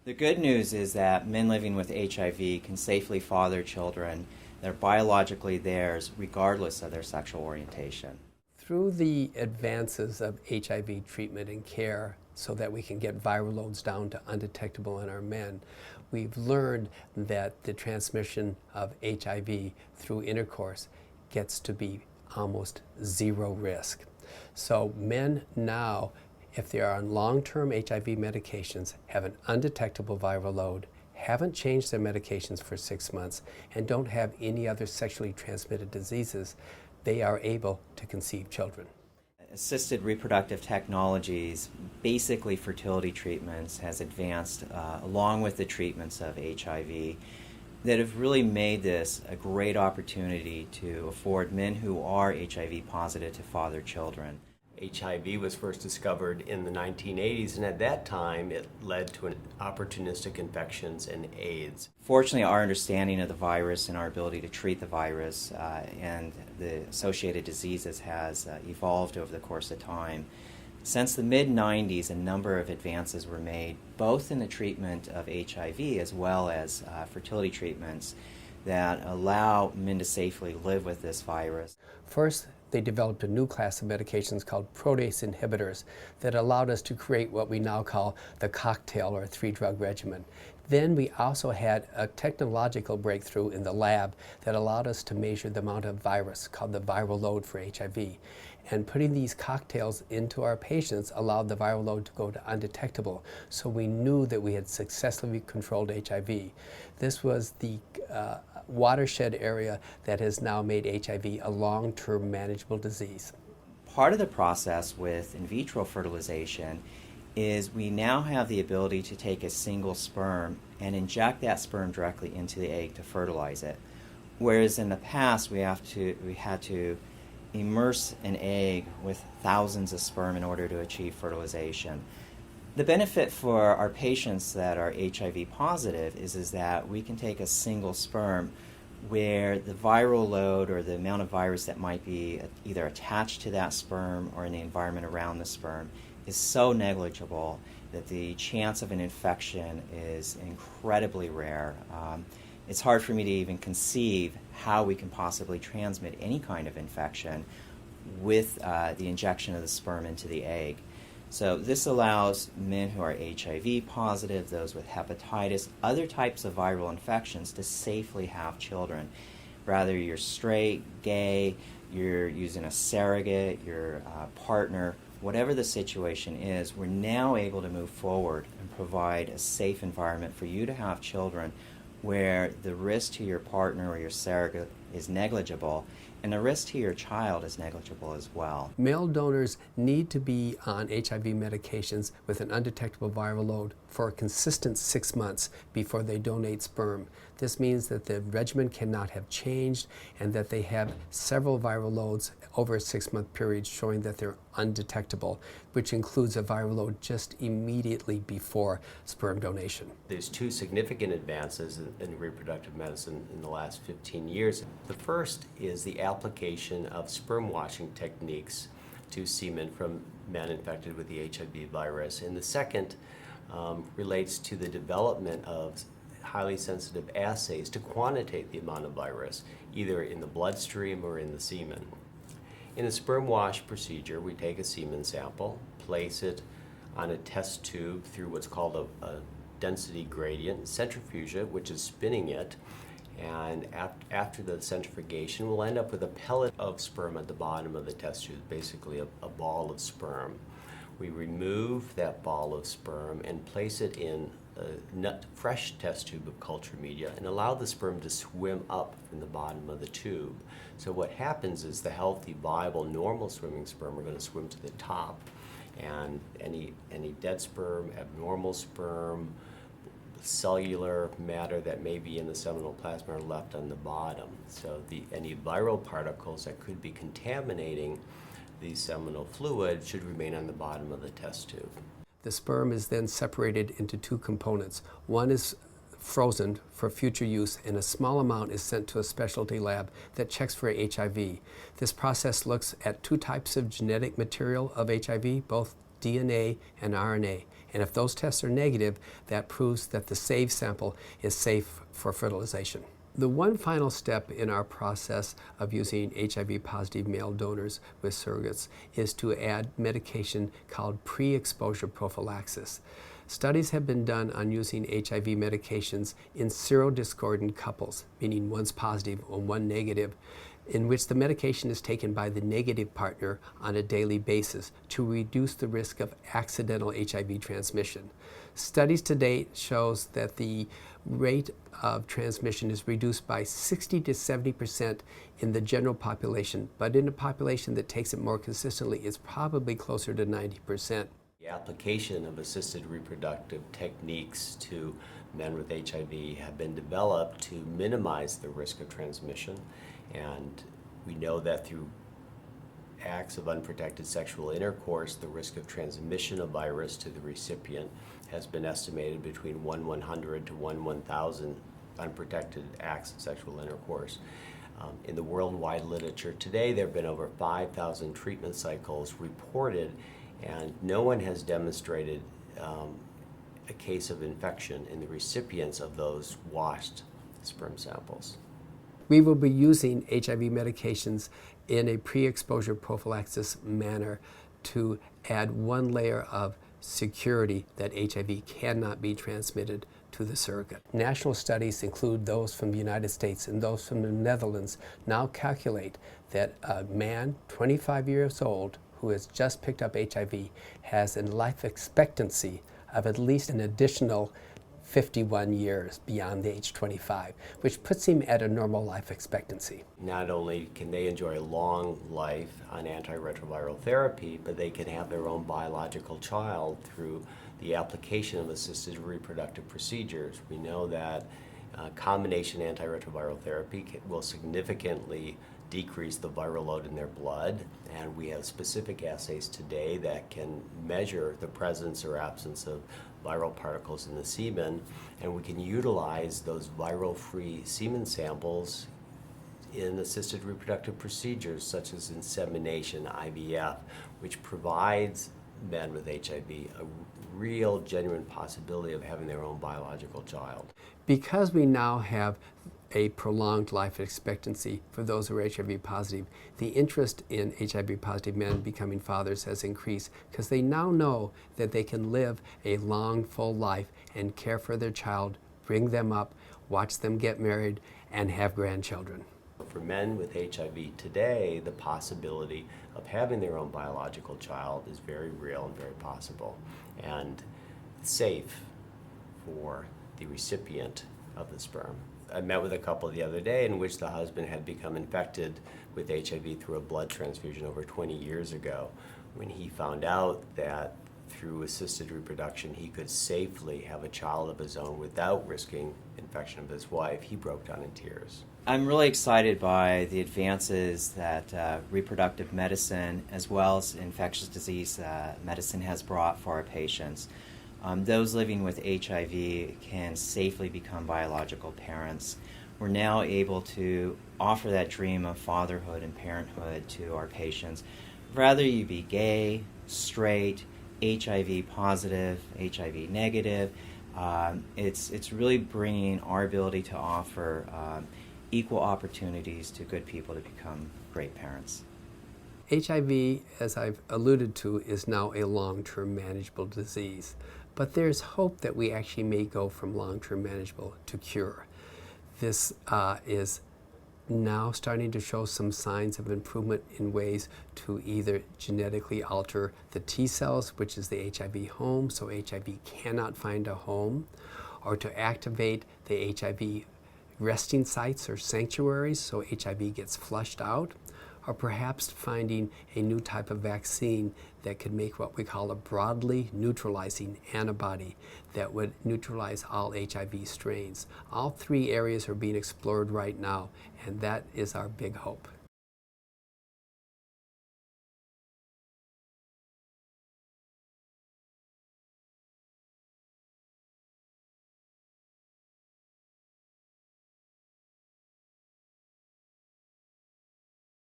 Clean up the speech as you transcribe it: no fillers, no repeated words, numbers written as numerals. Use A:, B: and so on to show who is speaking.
A: The good news is that men living with HIV can safely father children that are biologically theirs regardless of their sexual orientation.
B: Through the advances of HIV treatment and care so that we can get viral loads down to undetectable in our men, we've learned that the transmission of HIV through intercourse gets to be almost zero risk. So men now, if they are on long-term HIV medications, have an undetectable viral load, haven't changed their medications for 6 months, and don't have any other sexually transmitted diseases, they are able to conceive children.
A: Assisted reproductive technologies, basically fertility treatments, has advanced along with the treatments of HIV that have really made this a great opportunity to afford men who are HIV positive to father children.
C: HIV was first discovered in the 1980s, and at that time it led to opportunistic infections and AIDS.
A: Fortunately, our understanding of the virus and our ability to treat the virus and the associated diseases has evolved over the course of time. Since the mid-90s, a number of advances were made, both in the treatment of HIV as well as fertility treatments that allow men to safely live with this virus.
B: First, they developed a new class of medications called protease inhibitors that allowed us to create what we now call the cocktail or 3-drug regimen. Then we also had a technological breakthrough in the lab that allowed us to measure the amount of virus called the viral load for HIV. And putting these cocktails into our patients allowed the viral load to go to undetectable. So we knew that we had successfully controlled HIV. This was the watershed area that has now made HIV a long-term manageable disease.
A: Part of the process with in vitro fertilization is we now have the ability to take a single sperm and inject that sperm directly into the egg to fertilize it. Whereas in the past we had to immerse an egg with thousands of sperm in order to achieve fertilization. The benefit for our patients that are HIV positive is that we can take a single sperm where the viral load or the amount of virus that might be either attached to that sperm or in the environment around the sperm is so negligible that the chance of an infection is incredibly rare. It's hard for me to even conceive how we can possibly transmit any kind of infection with the injection of the sperm into the egg. So this allows men who are HIV positive, those with hepatitis, other types of viral infections to safely have children. Whether you're straight, gay, you're using a surrogate, your partner, whatever the situation is, we're now able to move forward and provide a safe environment for you to have children where the risk to your partner or your surrogate is negligible and the risk to your child is negligible as well.
B: Male donors need to be on HIV medications with an undetectable viral load for a consistent 6 months before they donate sperm. This means that the regimen cannot have changed and that they have several viral loads over a 6-month period showing that they're undetectable, which includes a viral load just immediately before sperm donation.
C: There's 2 significant advances in reproductive medicine in the last 15 years. The first is the application of sperm washing techniques to semen from men infected with the HIV virus. And the second relates to the development of highly sensitive assays to quantitate the amount of virus, either in the bloodstream or in the semen. In a sperm wash procedure, we take a semen sample, place it on a test tube through what's called a density gradient centrifuge, which is spinning it, and after the centrifugation, we'll end up with a pellet of sperm at the bottom of the test tube, basically a ball of sperm. We remove that ball of sperm and place it in a fresh test tube of culture media and allow the sperm to swim up from the bottom of the tube. So what happens is the healthy, viable, normal swimming sperm are going to swim to the top, and any dead sperm, abnormal sperm, cellular matter that may be in the seminal plasma are left on the bottom. So any viral particles that could be contaminating the seminal fluid should remain on the bottom of the test tube.
B: The sperm is then separated into 2 components. One is frozen for future use, and a small amount is sent to a specialty lab that checks for HIV. This process looks at 2 types of genetic material of HIV, both DNA and RNA, And if those tests are negative, that proves that the saved sample is safe for fertilization. The one final step in our process of using HIV-positive male donors with surrogates is to add medication called pre-exposure prophylaxis. Studies have been done on using HIV medications in serodiscordant couples, meaning one's positive and one negative, in which the medication is taken by the negative partner on a daily basis to reduce the risk of accidental HIV transmission. Studies to date shows that the rate of transmission is reduced by 60 to 70% in the general population, but in a population that takes it more consistently, it's probably closer to 90%.
C: The application of assisted reproductive techniques to men with HIV have been developed to minimize the risk of transmission, and we know that through acts of unprotected sexual intercourse, the risk of transmission of virus to the recipient has been estimated between 1/100 to 1/1000 unprotected acts of sexual intercourse. In the worldwide literature today, there have been over 5,000 treatment cycles reported, and no one has demonstrated a case of infection in the recipients of those washed sperm samples.
B: We will be using HIV medications in a pre-exposure prophylaxis manner to add one layer of security that HIV cannot be transmitted to the surrogate. National studies include those from the United States and those from the Netherlands now calculate that a man 25 years old who has just picked up HIV has a life expectancy of at least an additional 51 years beyond the age 25, which puts him at a normal life expectancy.
C: Not only can they enjoy a long life on antiretroviral therapy, but they can have their own biological child through the application of assisted reproductive procedures. We know that combination antiretroviral therapy will significantly decrease the viral load in their blood, and we have specific assays today that can measure the presence or absence of viral particles in the semen, and we can utilize those viral-free semen samples in assisted reproductive procedures such as insemination, IVF, which provides men with HIV a real, genuine possibility of having their own biological child.
B: Because we now have a prolonged life expectancy for those who are HIV positive, the interest in HIV positive men becoming fathers has increased because they now know that they can live a long, full life and care for their child, bring them up, watch them get married, and have grandchildren.
C: For men with HIV today, the possibility of having their own biological child is very real and very possible, and safe for the recipient of the sperm. I met with a couple the other day in which the husband had become infected with HIV through a blood transfusion over 20 years ago. When he found out that through assisted reproduction he could safely have a child of his own without risking infection of his wife, he broke down in tears.
A: I'm really excited by the advances that reproductive medicine as well as infectious disease medicine has brought for our patients. Those living with HIV can safely become biological parents. We're now able to offer that dream of fatherhood and parenthood to our patients. Whether you be gay, straight, HIV positive, HIV negative, it's really bringing our ability to offer equal opportunities to good people to become great parents.
B: HIV, as I've alluded to, is now a long-term manageable disease. But there's hope that we actually may go from long-term manageable to cure. This is now starting to show some signs of improvement in ways to either genetically alter the T cells, which is the HIV home, so HIV cannot find a home, or to activate the HIV resting sites or sanctuaries, so HIV gets flushed out, or perhaps finding a new type of vaccine that could make what we call a broadly neutralizing antibody that would neutralize all HIV strains. All three areas are being explored right now, and that is our big hope.